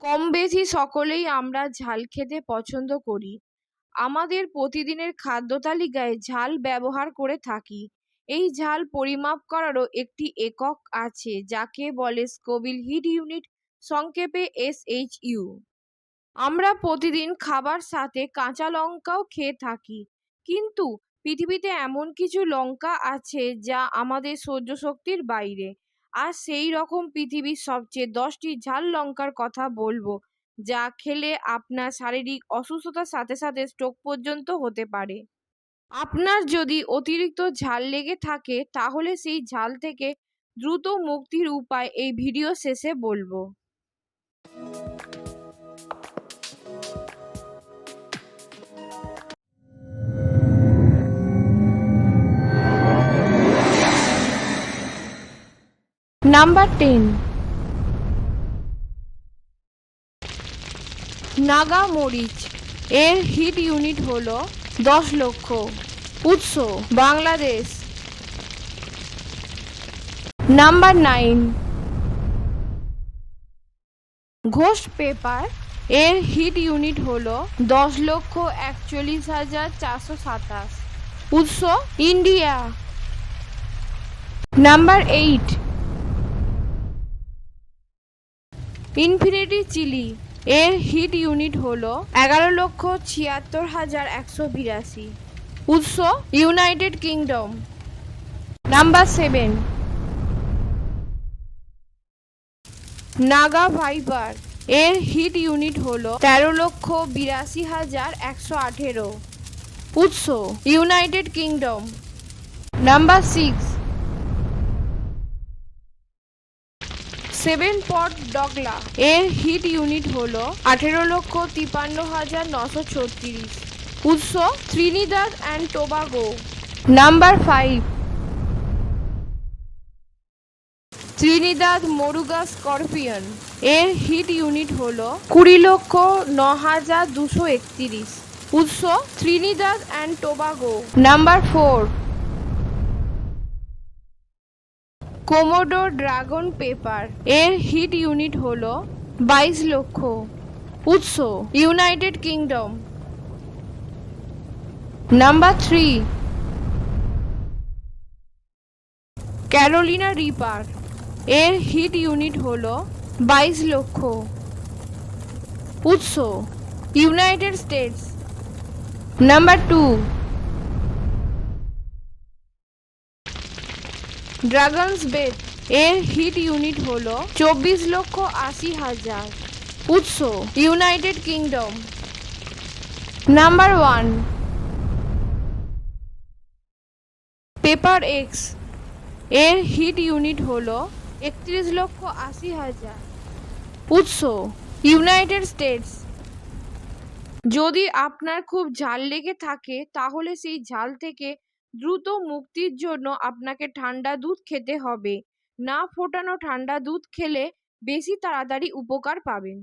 কম বেশি সকলেই আমরা ঝাল খেতে পছন্দ করি। আমাদের প্রতিদিনের খাদ্য তালিকায় ঝাল ব্যবহার করে থাকি। এই ঝাল পরিমাপ করারও একটি একক আছে যাকে বলে স্কোভিল হিট ইউনিট, সংক্ষেপে SHU। আমরা প্রতিদিন খাবার সাথে কাঁচা লঙ্কাও খেয়ে থাকি, কিন্তু পৃথিবীতে এমন কিছু লঙ্কা আছে যা আমাদের সহ্য শক্তির বাইরে। আর সেই রকম পৃথিবীর সবচেয়ে 10টি ঝাল লঙ্কার কথা বলবো, যা খেলে আপনার শারীরিক অসুস্থতার সাথে সাথে স্ট্রোক পর্যন্ত হতে পারে। আপনার যদি অতিরিক্ত ঝাল লেগে থাকে তাহলে সেই ঝাল থেকে দ্রুত মুক্তির উপায় এই ভিডিও শেষে বলবো। নাম্বার 10, নাগা মরিচ। এর হিট ইউনিট হলো 10 লক্ষ। উৎস বাংলাদেশ। Number 9, ghost pepper. এর হিট ইউনিট হলো 10,41,427। উৎস ইন্ডিয়া। Number 8, infinity chili. এর হিট ইউনিট হলো 11,76,182। উৎস United Kingdom. Number 7, Naga viper. এর হিট ইউনিট হলো 13,82,118। উৎস United Kingdom. Number 6, 7 pot Douglah. এর হিট ইউনিট হলো 18,53,936। উৎস Trinidad and Tobago. Number 5, Trinidad Moruga scorpion. এর হিট ইউনিট হলো 20,09,231। উৎস Trinidad and Tobago. Number 4, Komodo dragon pepper. এর হিট ইউনিট হলো 22 লক্ষ। উৎস United Kingdom. Number 3, Carolina Reaper. এর হিট ইউনিট হলো 22 লক্ষ। উৎস United States. Number 2, Dragon's Breath. এর হিট ইউনিট হলো 24,80,000। উৎস United Kingdom. Number 1, pepper X. এর হিট ইউনিট হলো 31,80,000। উৎস ইউনাইটেড স্টেটস। যদি আপনার খুব ঝাল লেগে থাকে তাহলে সেই ঝাল থেকে দ্রুত মুক্তির জন্য আপনাকে ঠান্ডা দুধ খেতে হবে। না ফোটানো ঠান্ডা দুধ খেলে বেশি তাড়াতাড়ি উপকার পাবেন।